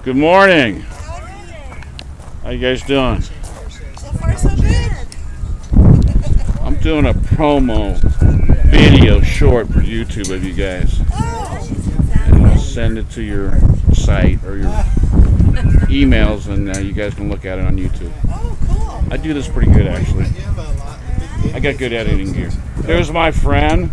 Good morning. How you guys doing? So far, so good. I'm doing a promo video short for YouTube of you guys. And I'll send it to your site or your emails, and you guys can look at it on YouTube. Oh, cool. I do this pretty good, actually. I got good editing gear. There's my friend.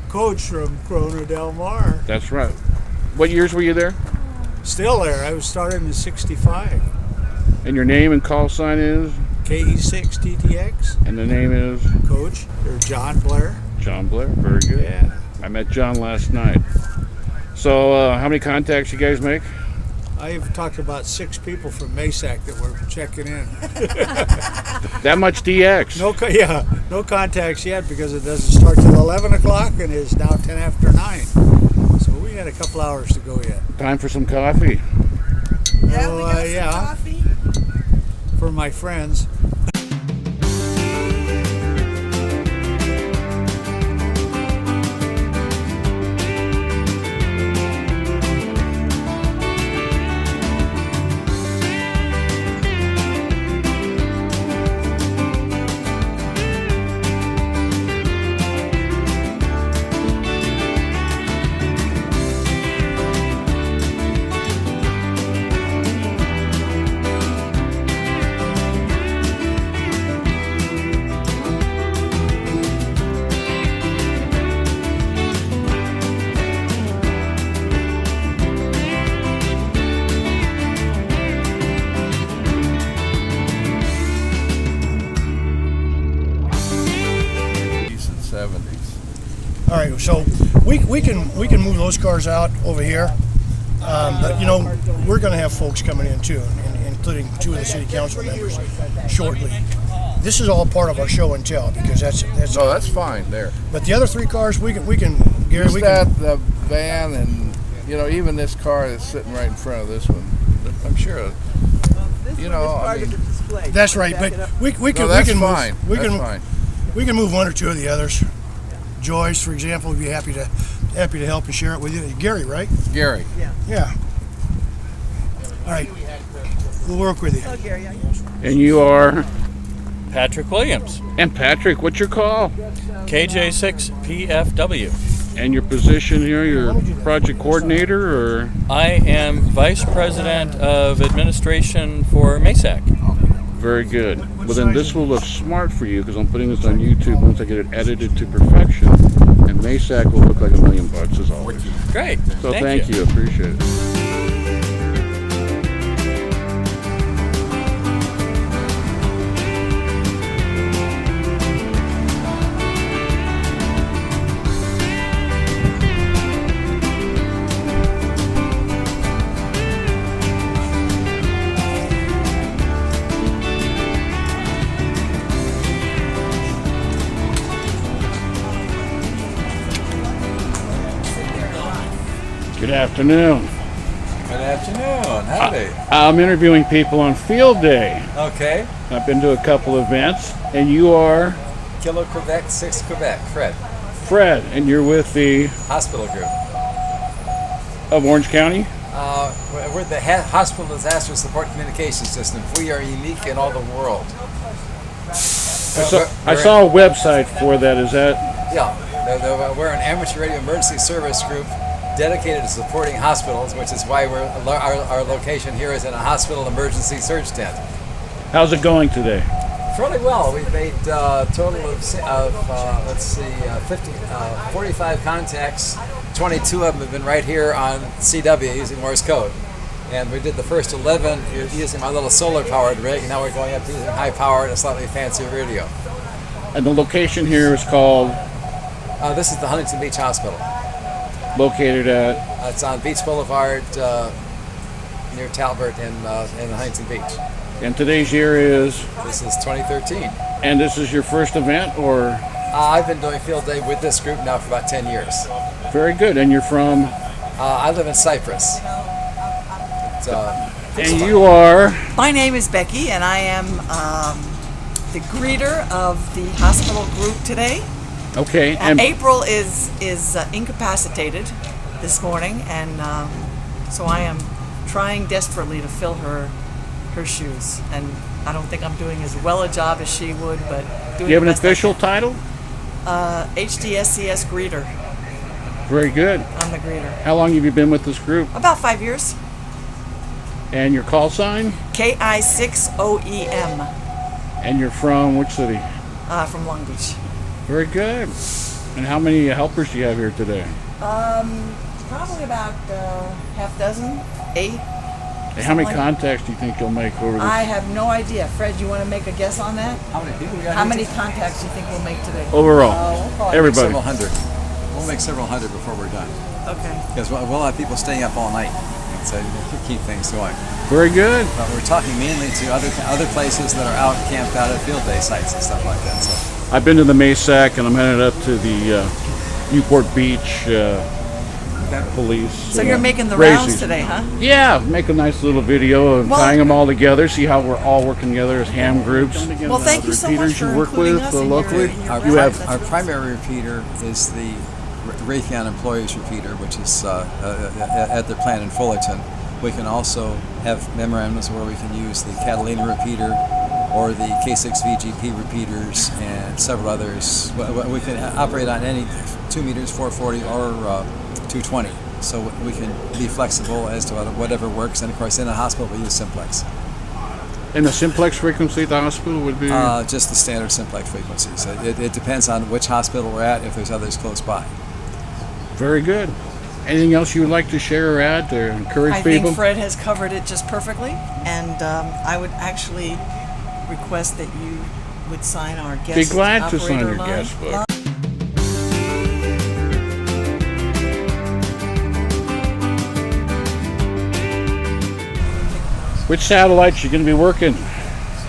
Coach from Corona Del Mar. That's right. What years were you there? Still there. I was started in '65. And your name and call sign is? KE6TTX. And the name is? Coach, or John Blair. John Blair. Very good. Yeah. I met John last night. So, how many contacts you guys make? I've talked to about 6 people from MESAC that were checking in. That much DX? No contacts yet because it doesn't start till 11 o'clock and it's now 10 after 9. So we got a couple hours to go yet. Time for some coffee. Yeah, we got some coffee. For my friends. All right, so we can move those cars out over here, but you know we're going to have folks coming in too, including 2 of the city council members shortly. This is all part of our show and tell because that's. Oh, that's fine there. But the other 3 cars we can Gary, Just we can. the van and even this car that's sitting right in front of this one. I'm sure. That's right, but we can that's move, fine. Fine. We can move 1 or 2 of the others. Joyce, for example, would be happy to help and share it with you. Gary, right? Gary. Yeah. All right. We'll work with you. Oh, Gary, And you are? Patrick Williams, And Patrick, what's your call? KJ6PFW. And your position here, your project coordinator, or? I am Vice President of Administration for MESAC. Very good. Well, then this will look smart for you because I'm putting this on YouTube once I get it edited to perfection. And MESAC will look like $1,000,000 as always. Great. So thank you. Appreciate it. Good afternoon. Good afternoon. Howdy. I'm interviewing people on field day. Okay. I've been to a couple events, and you are? Kilo Quebec, 6 Quebec. Fred. Fred, and you're with the? Hospital group. Of Orange County? We're the Hospital Disaster Support Communication System. We are unique in all the world. I saw a website for that. Is that? Yeah. We're an amateur radio emergency service group dedicated to supporting hospitals, which is why our location here is in a hospital emergency surge tent. How's it going today? Fairly well. We've made a total of 45 contacts. 22 of them have been right here on CW using Morse code. And we did the first 11 using my little solar-powered rig, and now we're going up to using high-powered and slightly fancier radio. And the location here is called? This is the Huntington Beach Hospital. Located at? It's on Beach Boulevard near Talbert in Huntington Beach. And today's year is? This is 2013. And this is your first event, or? I've been doing field day with this group now for about 10 years. Very good. And you're from? I live in Cyprus. And you are? My name is Becky, and I am the greeter of the hospital group today. Okay. And April is incapacitated this morning, and So I am trying desperately to fill her shoes, and I don't think I'm doing as well a job as she would, but doing Do you have the an best I official can. title? HDSCS greeter. Very good. I'm the greeter. How long have you been with this group? About 5 years. And your call sign? KI6OEM. And you're from which city? From Long Beach. Very good. And how many helpers do you have here today? Probably about half dozen, 8. And how many Something like- contacts do you think you'll make over this? I have no idea. Fred, you want to make a guess on that? How many people we got How here? many contacts do you think we'll make today? Overall, we'll call it everybody. Several hundred. We'll make several hundred before we're done. Okay. Because we'll have people staying up all night. So to keep things going. Very good. But we're talking mainly to other places that are out camped out at field day sites and stuff like that. So I've been to the MESAC and I'm headed up to the Newport Beach police. So you're making the races. rounds today, huh? Yeah, make a nice little video of Well- tying them all together, see how we're all working together as ham groups. Well, thank you so much Repeaters for you work including with us in your- locally. in your our, You have That's our really primary repeater is the Raytheon Employees Repeater, which is at their plant in Fullerton. We can also have memorandums where we can use the Catalina repeater or the K6 VGP repeaters and several others. We can operate on any 2 meters, 440 or 220. So we can be flexible as to whatever works. And of course, in a hospital, we use simplex. And the simplex frequency at the hospital would be? Just the standard simplex frequencies. It depends on which hospital we're at, if there's others close by. Very good. Anything else you would like to share or add to encourage I people? think Fred has covered it just perfectly, and I would actually request that you would sign our guest Be glad to sign operator your line. guest book. Which satellites you going to be working? So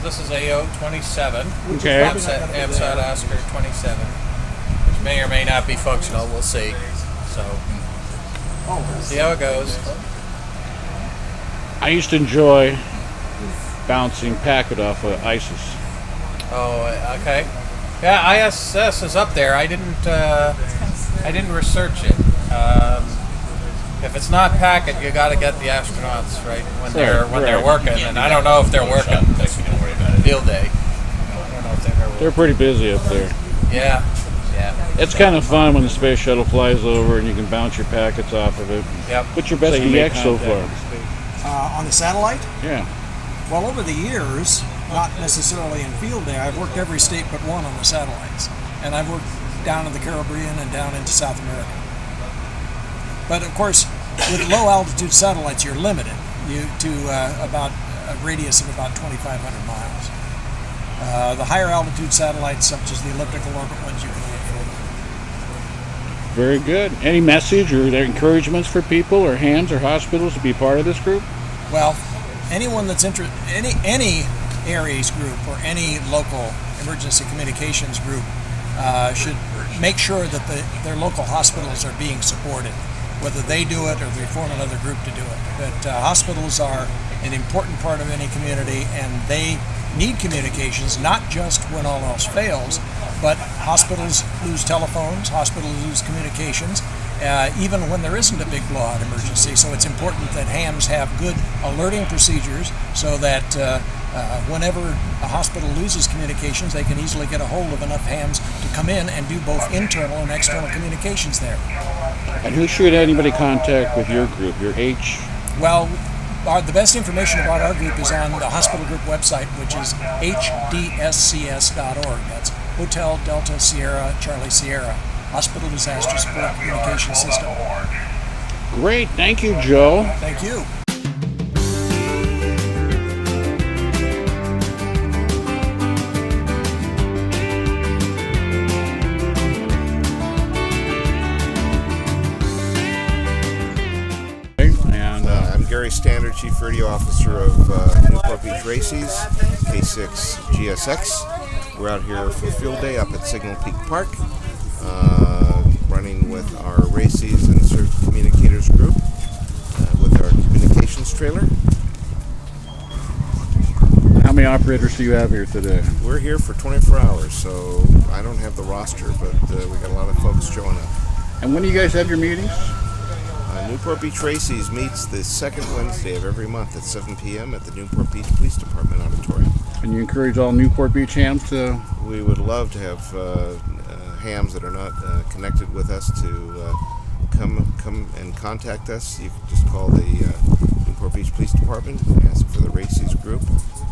this is AO 27. Okay. AMSAT Oscar 27, which may or may not be functional. We'll see. So, see how it goes. I used to enjoy bouncing packet off of ISIS. Oh, okay. Yeah, ISS is up there. I didn't research it. If it's not packet, you got to get the astronauts right when they're working, and I don't know if they're working field day. I don't know if they've ever. They're pretty busy up there. Yeah. It's kind of fun when the space shuttle flies over and you can bounce your packets off of it. Yep. What's your best DX so far? On the satellite? Yeah. Well, over the years, not necessarily in field day, I've worked every state but one on the satellites. And I've worked down in the Caribbean and down into South America. But of course, with low altitude satellites, you're limited to about a radius of about 2,500 miles. The higher altitude satellites, such as the elliptical orbit ones, you can look further. Very good. Any message or encouragements for people or hands or hospitals to be part of this group? Well, anyone that's interested, any ARIES group or any local emergency communications group should make sure that their local hospitals are being supported, whether they do it or they form another group to do it. But hospitals are an important part of any community, and they need communications, not just when all else fails, but hospitals lose telephones, hospitals lose communications, even when there isn't a big blowout emergency. So it's important that hams have good alerting procedures so that whenever a hospital loses communications, they can easily get a hold of enough hams to come in and do both internal and external communications there. And who should anybody contact with your group, your H? Well, the best information about our group is on the hospital group website, which is HDSCS.org. That's Hotel Delta Sierra Charlie Sierra, Hospital Disaster Support Communication System. Great. Thank you, Joe. Thank you. And Gary Standard, Chief Radio Officer of Newport Beach Races, K6 GSX. We're out here for field day up at Signal Peak Park, running with our Races and Surf Communicators group with our communications trailer. how many operators do you have here today? We're here for 24 hours, so I don't have the roster, but we got a lot of folks showing up. And when do you guys have your meetings? Newport Beach Races meets the second Wednesday of every month at 7 p.m. at the Newport Beach Police Department Auditorium. And you encourage all Newport Beach hams to... We would love to have hams that are not connected with us to come and contact us. You can just call the Newport Beach Police Department, ask for the Races group,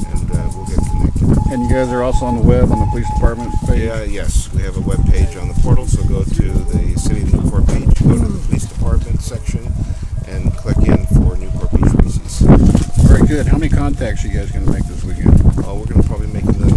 and we'll get connected. And you guys are also on the web on the police department page? Yes, we have a web page on the portal, so go to the City of Newport Beach, go to the police department section, and click in for Newport Beach Races. Very good. How many contacts are you guys going to make this weekend? We're going to probably make another